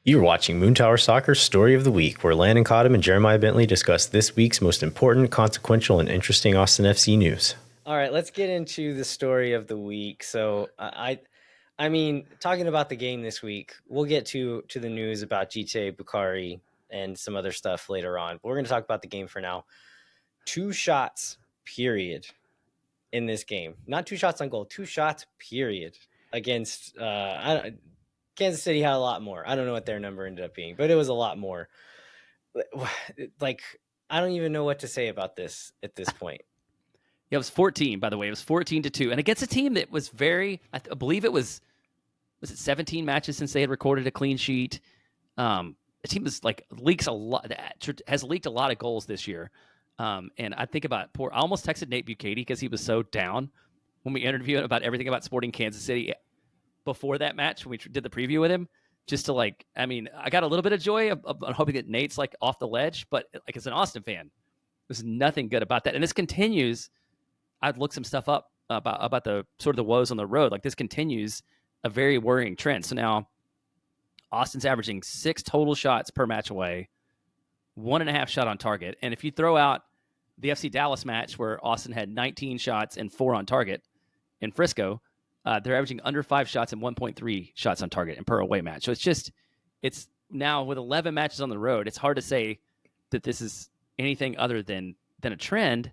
You're watching Moontower Soccer's Story of the Week, where Landon Cottam and Jeremiah Bentley discuss this week's most important, consequential, and interesting Austin FC news. All right, let's get into the story of the week. I mean, talking about the game this week, we'll get to the news about GTA Bukhari and some other stuff later on. But we're going to talk about the game for now. 2 shots, period, in this game. Not 2 shots on goal. 2 shots, period, against Kansas City had a lot more. I don't know what their number ended up being, but it was a lot more. Like, I don't even know what to say about this at this point. Yeah, it was 14, by the way. It was 14-2. And against a team that was I believe it was it 17 matches since they had recorded a clean sheet. The team is leaks a lot, has leaked a lot of goals this year. And I think about I almost texted Nate Bukaty because he was so down when we interviewed him about everything about Sporting Kansas City before that match when we did the preview with him. Just to I got a little bit of joy of hoping that Nate's off the ledge, but as an Austin fan, there's nothing good about that. And this continues. I'd look some stuff up about the sort of the woes on the road. This continues a very worrying trend. So now Austin's averaging 6 total shots per match away, 1.5 shot on target. And if you throw out the FC Dallas match where Austin had 19 shots and 4 on target in Frisco, they're averaging under 5 shots and 1.3 shots on target in per away match. So it's now with 11 matches on the road, it's hard to say that this is anything other than a trend.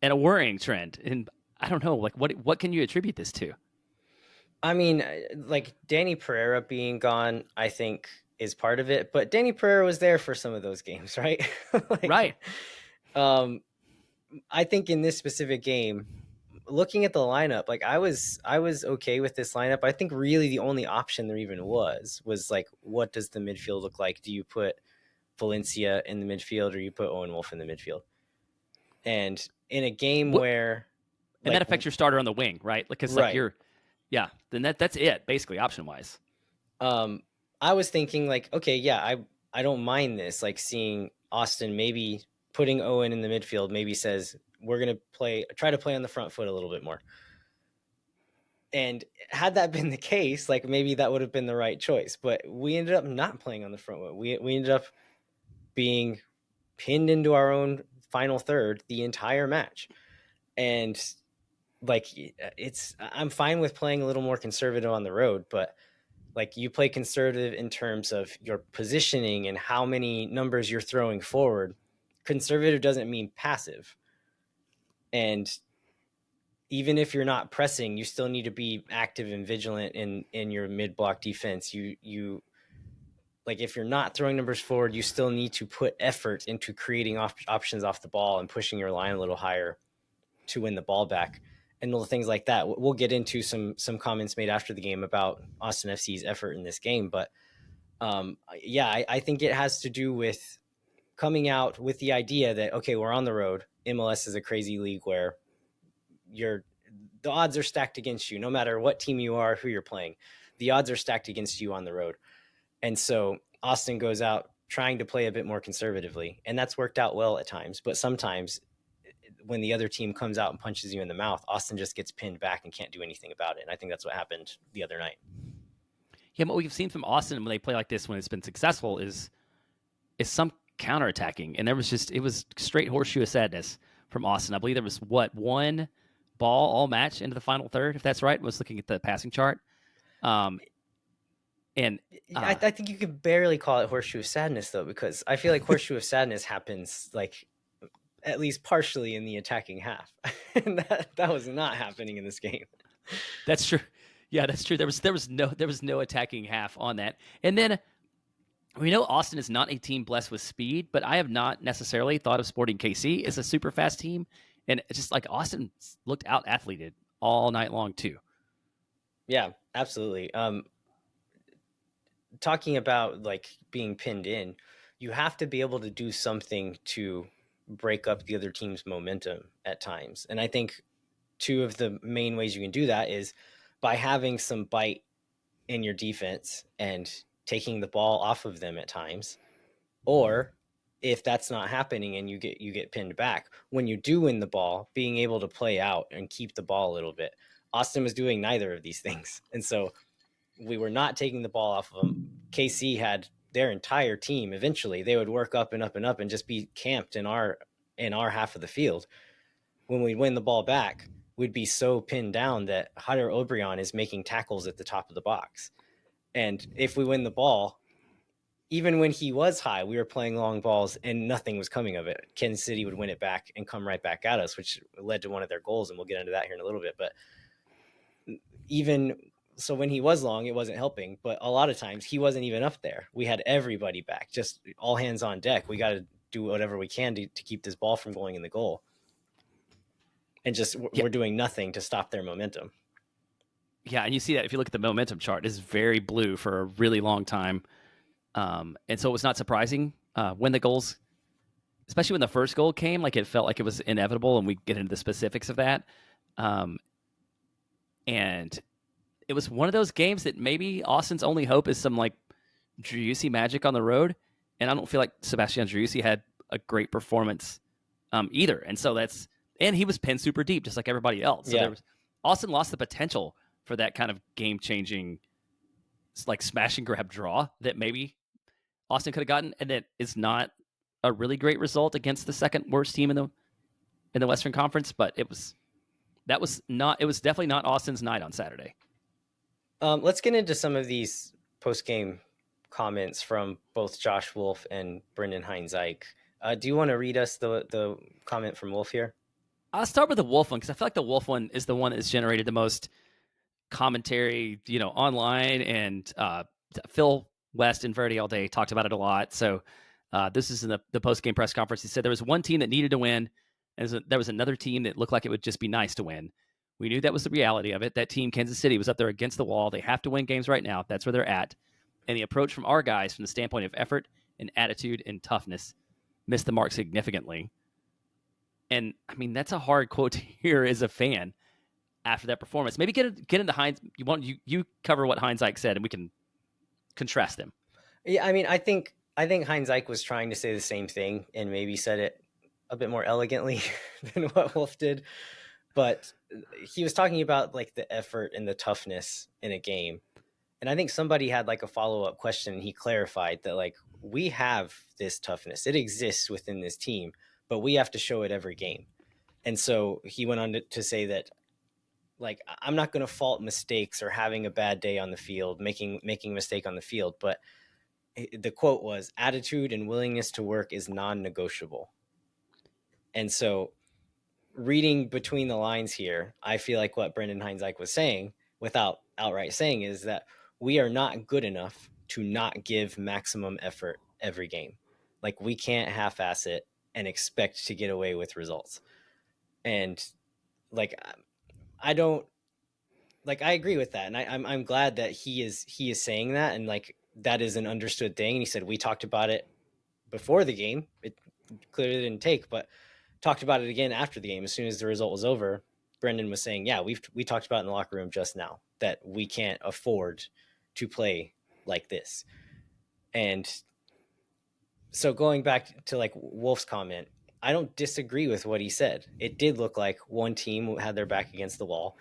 And a worrying trend. And I don't know, what can you attribute this to? I mean, Danny Pereira being gone, I think is part of it, but Danny Pereira was there for some of those games, right? Right. I think in this specific game, looking at the lineup, I was okay with this lineup. I think really the only option there even was what does the midfield look like? Do you put Valencia in the midfield or you put Owen Wolf in the midfield? And in a game where that affects your starter on the wing, right? Then that's it basically option wise. I was thinking okay, yeah, I don't mind this, seeing Austin maybe putting Owen in the midfield maybe says we're going to try to play on the front foot a little bit more. And had that been the case, maybe that would have been the right choice, but we ended up not playing on the front foot. We ended up being pinned into our own final third the entire match. And I'm fine with playing a little more conservative on the road, but you play conservative in terms of your positioning and how many numbers you're throwing forward. Conservative doesn't mean passive. And even if you're not pressing, you still need to be active and vigilant in your mid-block defense. You if you're not throwing numbers forward, you still need to put effort into creating options off the ball and pushing your line a little higher to win the ball back and little things like that. We'll get into some comments made after the game about Austin FC's effort in this game. But I think it has to do with coming out with the idea that, okay, we're on the road. MLS is a crazy league where the odds are stacked against you, no matter what team you are, who you're playing. The odds are stacked against you on the road. And so Austin goes out trying to play a bit more conservatively, and that's worked out well at times. But sometimes when the other team comes out and punches you in the mouth, Austin just gets pinned back and can't do anything about it. And I think that's what happened the other night. Yeah, what we've seen from Austin when they play like this, when it's been successful, is some counterattacking. And it was straight horseshoe of sadness from Austin. I believe there was one ball all match into the final third, if that's right. I was looking at the passing chart. And I think you could barely call it horseshoe of sadness, though, because I feel like horseshoe of sadness happens at least partially in the attacking half. And that was not happening in this game. That's true. Yeah, that's true. There was no attacking half on that. And then we know Austin is not a team blessed with speed, but I have not necessarily thought of Sporting KC as a super fast team. And it's just Austin looked out athleted all night long too. Yeah, absolutely. Talking about being pinned in, you have to be able to do something to break up the other team's momentum at times. And I think two of the main ways you can do that is by having some bite in your defense and taking the ball off of them at times, or if that's not happening and you get pinned back, when you do win the ball, being able to play out and keep the ball a little bit. Austin was doing neither of these things. And so we were not taking the ball off of them KC had their entire team. Eventually, they would work up and up and up and just be camped in our half of the field. When we win the ball back, we'd be so pinned down that Hunter Obrion is making tackles at the top of the box. And if we win the ball, even when he was high, we were playing long balls and nothing was coming of it. Kansas City would win it back and come right back at us, which led to one of their goals. And we'll get into that here in a little bit. But even so, when he was long, it wasn't helping. But a lot of times he wasn't even up there. We had everybody back, just all hands on deck. We got to do whatever we can to keep this ball from going in the goal. And just we're doing nothing to stop their momentum. Yeah, and you see that if you look at the momentum chart, it's very blue for a really long time. And so it was not surprising when the goals, especially when the first goal came, like it felt like it was inevitable, and we get into the specifics of that. And it was one of those games that maybe Austin's only hope is some like Driussi magic on the road. And I don't feel like Sebastian Driussi had a great performance either. And so and he was pinned super deep, just like everybody else. So Austin lost the potential for that kind of game-changing, like smash and grab draw that maybe Austin could have gotten, and that is not a really great result against the second worst team in the Western Conference. But it was definitely not Austin's night on Saturday. Let's get into some of these post-game comments from both Josh Wolf and Brendan Heinzike. Do you want to read us the comment from Wolf here? I'll start with the Wolf one because I feel like the Wolf one is the one that's generated the most commentary, online, and Phil West and Verdi all day talked about it a lot. So this is in the post-game press conference. He said there was one team that needed to win, and there was another team that looked like it would just be nice to win. We knew that was the reality of it. That team, Kansas City, was up there against the wall. They have to win games right now. That's where they're at. And the approach from our guys, from the standpoint of effort and attitude and toughness, missed the mark significantly. And I mean, that's a hard quote to hear as a fan after that performance. Maybe get into Heinz. You cover what Heinzike said, and we can contrast them. Yeah, I mean, I think Heinzike was trying to say the same thing and maybe said it a bit more elegantly than what Wolf did. But he was talking about like the effort and the toughness in a game. And I think somebody had like a follow-up question, and he clarified that like we have this toughness. It exists within this team, but we have to show it every game. And so he went on to say that like I'm not going to fault mistakes or having a bad day on the field, making a mistake on the field, but the quote was, attitude and willingness to work is non-negotiable. And so reading between the lines here, I feel like what Brendan Heinzike was saying, without outright saying, is that we are not good enough to not give maximum effort every game. Like we can't half-ass it and expect to get away with results. And like I agree with that, and I'm glad that he is saying that, and like that is an understood thing. And he said we talked about it before the game. It clearly didn't take, but talked about it again after the game. As soon as the result was over, Brendan was saying, yeah, we talked about it in the locker room just now that we can't afford to play like this. And so going back to like Wolf's comment, I don't disagree with what he said. It did look like one team had their back against the wall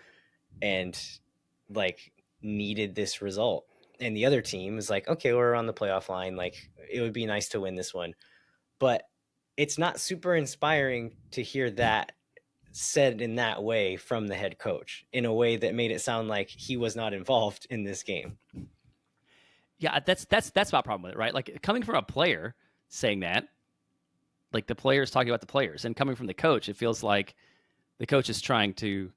and like needed this result. And the other team is like, okay, we're on the playoff line. Like it would be nice to win this one. But it's not super inspiring to hear that said in that way from the head coach, in a way that made it sound like he was not involved in this game. Yeah, that's my problem with it, right? Like coming from a player saying that, like the players talking about the players, and coming from the coach, it feels like the coach is trying to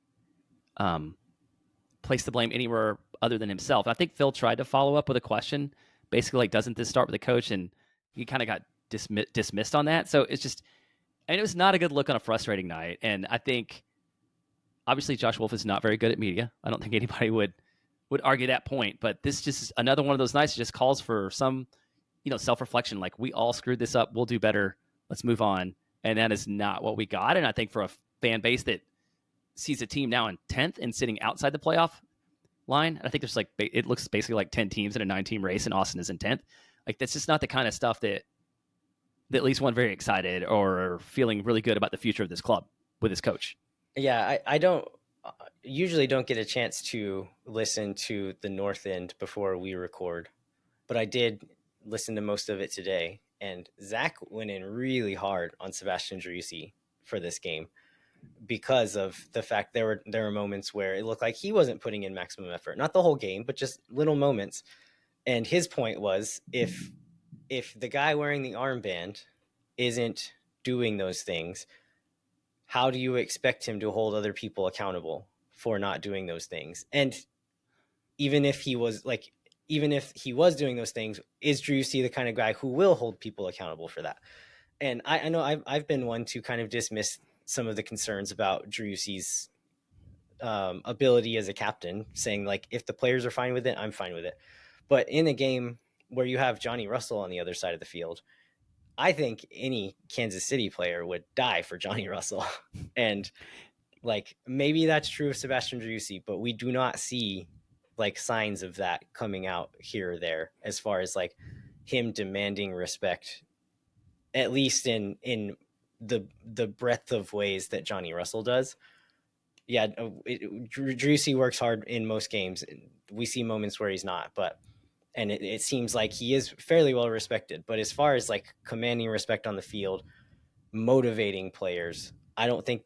place the blame anywhere other than himself. I think Phil tried to follow up with a question, basically like, doesn't this start with the coach? And he kind of got dismissed on that. So it's just, I mean, it was not a good look on a frustrating night. And I think, obviously, Josh Wolf is not very good at media. I don't think anybody would argue that point. But this just is another one of those nights that just calls for some, self-reflection. Like, we all screwed this up. We'll do better. Let's move on. And that is not what we got. And I think for a fan base that sees a team now in 10th and sitting outside the playoff line, I think there's like, it looks basically like 10 teams in a 9-team race, and Austin is in 10th. Like, that's just not the kind of stuff that leaves one very excited or feeling really good about the future of this club with his coach. Yeah, I usually don't get a chance to listen to the North End before we record. but I did listen to most of it today. And Zach went in really hard on Sebastian Driussi for this game because of the fact there were moments where it looked like he wasn't putting in maximum effort, not the whole game, but just little moments. And his point was, if the guy wearing the armband isn't doing those things, how do you expect him to hold other people accountable for not doing those things? And even if he was doing those things, is Driussi the kind of guy who will hold people accountable for that? And I know I've been one to kind of dismiss some of the concerns about Driussi's ability as a captain, saying like, if the players are fine with it, I'm fine with it. But in a game where you have Johnny Russell on the other side of the field, I think any Kansas City player would die for Johnny Russell. And like, maybe that's true of Sebastian Driussi, but we do not see like signs of that coming out here or there, as far as like him demanding respect, at least in the breadth of ways that Johnny Russell does. Yeah, Driussi works hard in most games. We see moments where he's not, and it seems like he is fairly well respected. But as far as like commanding respect on the field, motivating players, I don't think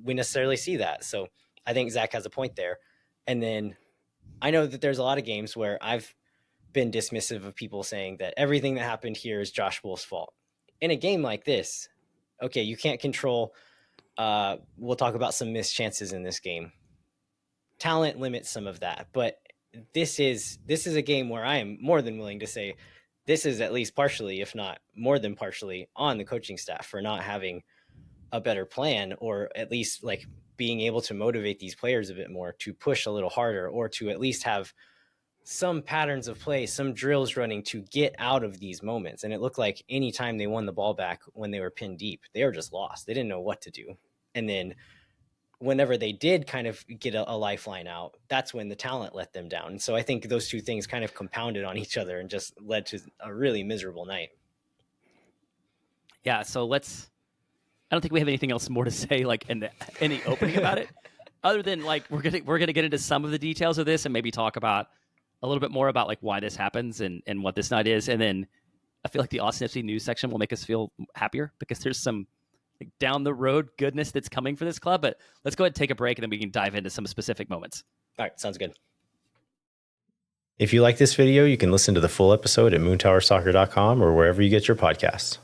we necessarily see that. So I think Zach has a point there. And then I know that there's a lot of games where I've been dismissive of people saying that everything that happened here is Josh Wolf's fault. In a game like this, okay, you can't control. We'll talk about some missed chances in this game. Talent limits some of that, but this is a game where I am more than willing to say this is at least partially, if not more than partially, on the coaching staff for not having a better plan, or at least like being able to motivate these players a bit more to push a little harder, or to at least have some patterns of play, some drills running to get out of these moments. And it looked like anytime they won the ball back when they were pinned deep, they were just lost. They didn't know what to do. And then whenever they did kind of get a lifeline out, that's when the talent let them down. And so I think those two things kind of compounded on each other and just led to a really miserable night. Yeah, so I don't think we have anything else more to say like in the opening about it, other than like we're gonna get into some of the details of this and maybe talk about a little bit more about like why this happens and what this night is. And then I feel like the Austin FC news section will make us feel happier because there's some like down the road goodness that's coming for this club. But let's go ahead and take a break, and then we can dive into some specific moments. All right, sounds good. If you like this video, you can listen to the full episode at moontowersoccer.com or wherever you get your podcasts.